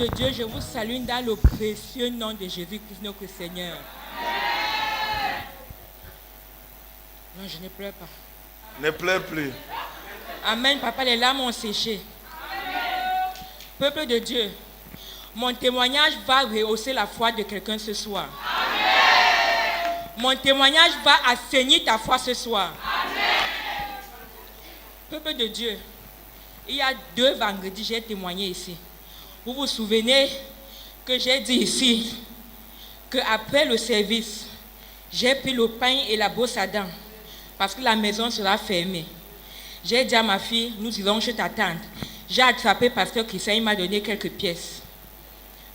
de Dieu, je vous salue dans le précieux nom de Jésus-Christ, notre Seigneur. Non, je ne pleure pas. Ne pleure plus. Amen. Papa, les larmes ont séché. Peuple de Dieu, mon témoignage va rehausser la foi de quelqu'un ce soir. Mon témoignage va assainir ta foi ce soir. Peuple de Dieu, il y a 2 vendredis, j'ai témoigné ici. Vous vous souvenez que j'ai dit ici qu'après le service, j'ai pris le pain et la brosse à dents parce que la maison sera fermée. J'ai dit à ma fille, nous irons chez ta tante. J'ai attrapé pasteur Christian, il m'a donné quelques pièces.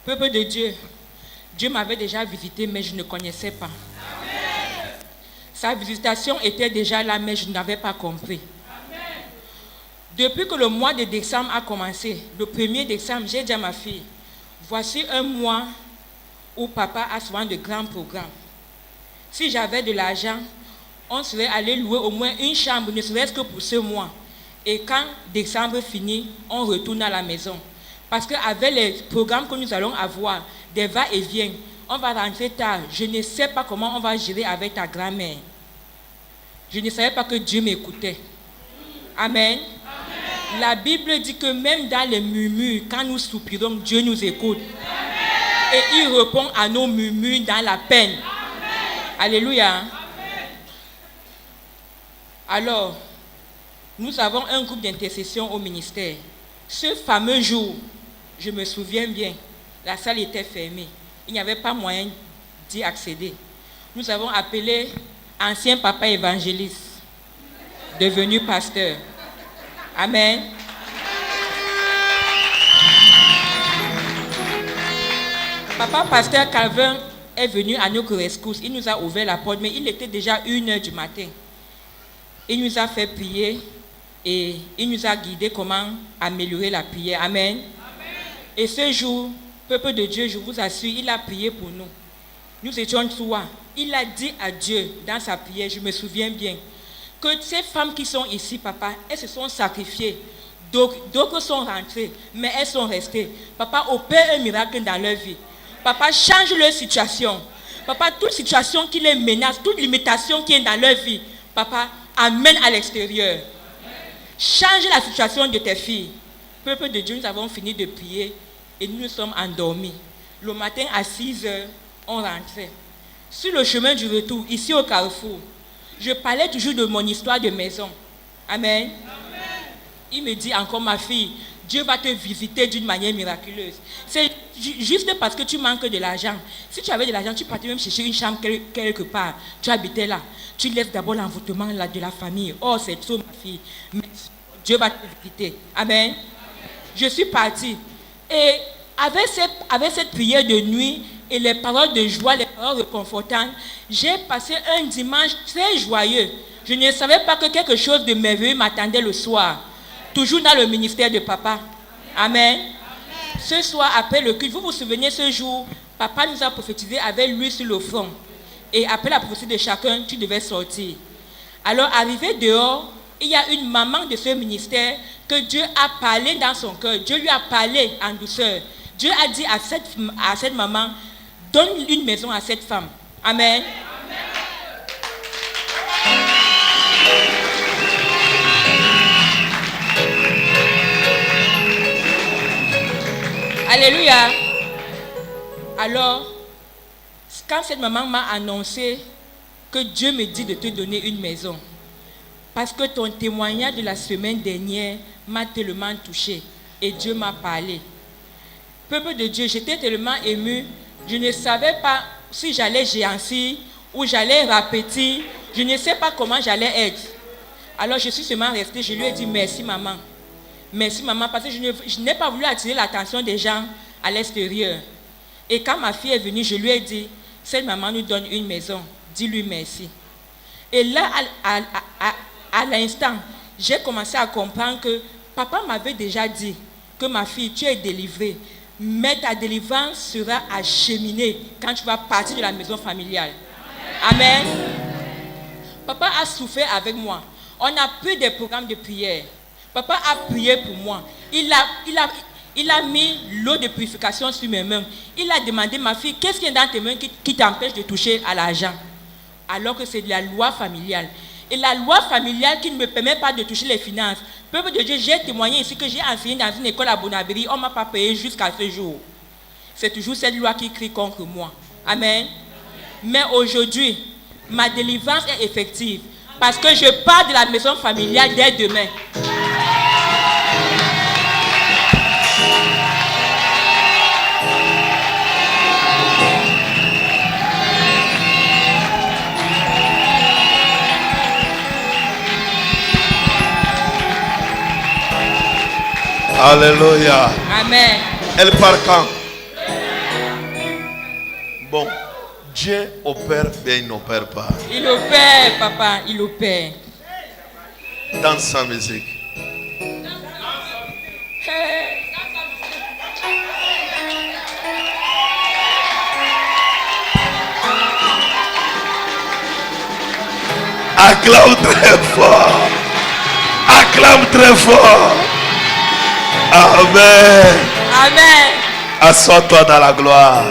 Peuple de Dieu, Dieu m'avait déjà visité, mais je ne connaissais pas. Amen. Sa visitation était déjà là, mais je n'avais pas compris. Amen. Depuis que le mois de décembre a commencé, le 1er décembre, j'ai dit à ma fille, voici un mois où papa a souvent de grands programmes. Si j'avais de l'argent, on serait allé louer au moins une chambre, ne serait-ce que pour ce mois. Et quand décembre finit, on retourne à la maison. Parce qu'avec les programmes que nous allons avoir, des va-et-vient, on va rentrer tard. Je ne sais pas comment on va gérer avec ta grand-mère. Je ne savais pas que Dieu m'écoutait. Amen. Amen. La Bible dit que même dans les murmures, quand nous soupirons, Dieu nous écoute. Amen. Et il répond à nos murmures dans la peine. Amen. Alléluia. Amen. Alors, nous avons un groupe d'intercession au ministère. Ce fameux jour, je me souviens bien, la salle était fermée. Il n'y avait pas moyen d'y accéder. Nous avons appelé ancien papa évangéliste, devenu pasteur. Amen. Papa pasteur Calvin est venu à notre rescousse. Il nous a ouvert la porte, mais il était déjà 1h du matin. Il nous a fait prier et il nous a guidé comment améliorer la prière. Amen. Amen. Et ce jour, peuple de Dieu, je vous assure, il a prié pour nous. Nous étions 3. Il a dit à Dieu dans sa prière, je me souviens bien, que ces femmes qui sont ici, papa, elles se sont sacrifiées. D'autres sont rentrées, mais elles sont restées. Papa, opère un miracle dans leur vie. Papa, change leur situation. Papa, toute situation qui les menace, toute limitation qui est dans leur vie, papa, amène à l'extérieur. Change la situation de tes filles. Peuple de Dieu, nous avons fini de prier et nous nous sommes endormis. Le matin à 6h, on rentrait. Sur le chemin du retour, ici au carrefour, je parlais toujours de mon histoire de maison. Amen. Amen. Il me dit encore, ma fille, Dieu va te visiter d'une manière miraculeuse. C'est juste parce que tu manques de l'argent. Si tu avais de l'argent, tu partais même chercher une chambre quelque part. Tu habitais là. Tu laisses d'abord l'envoûtement de la famille. Oh, c'est trop, ma fille. Mais Dieu va te visiter. Amen. Amen. Je suis partie. Et avec cette prière de nuit et les paroles de joie, les paroles réconfortantes, j'ai passé un dimanche très joyeux. Je ne savais pas que quelque chose de merveilleux m'attendait le soir. Toujours dans le ministère de papa. Amen. Amen. Ce soir, après le culte, vous vous souvenez ce jour, papa nous a prophétisé avec lui sur le front. Et après la prophétie de chacun, tu devais sortir. Alors, arrivé dehors, il y a une maman de ce ministère que Dieu a parlé dans son cœur. Dieu lui a parlé en douceur. Dieu a dit à cette maman, donne une maison à cette femme. Amen. Alléluia. Alors, quand cette maman m'a annoncé que Dieu me dit de te donner une maison, parce que ton témoignage de la semaine dernière m'a tellement touché et Dieu m'a parlé. Peuple de Dieu, j'étais tellement ému, je ne savais pas si j'allais géantir ou j'allais répéter, je ne sais pas comment j'allais être. Alors je suis seulement restée, je lui ai dit merci maman. Merci maman, parce que je n'ai pas voulu attirer l'attention des gens à l'extérieur. Et quand ma fille est venue, je lui ai dit, cette maman nous donne une maison, dis-lui merci. Et là, à l'instant, j'ai commencé à comprendre que papa m'avait déjà dit que ma fille, tu es délivrée, mais ta délivrance sera acheminée quand tu vas partir de la maison familiale. Amen. Papa a souffert avec moi. On a pris des programmes de prière. Papa a prié pour moi. Il Il a mis l'eau de purification sur mes mains. Il a demandé, ma fille, qu'est-ce qui est dans tes mains qui t'empêche de toucher à l'argent? Alors que c'est de la loi familiale. Et la loi familiale qui ne me permet pas de toucher les finances. Peuple de Dieu, j'ai témoigné ici que j'ai enseigné dans une école à Bonabéry. On ne m'a pas payé jusqu'à ce jour. C'est toujours cette loi qui crie contre moi. Amen. Mais aujourd'hui, ma délivrance est effective. Parce que je pars de la maison familiale dès demain. Alléluia. Amen. Elle part quand? Bon, Dieu opère, bien il n'opère pas. Il opère, papa, il opère. Dans sa musique. Acclame très fort. Acclame très fort. Amen. Amen. Assois-toi dans la gloire.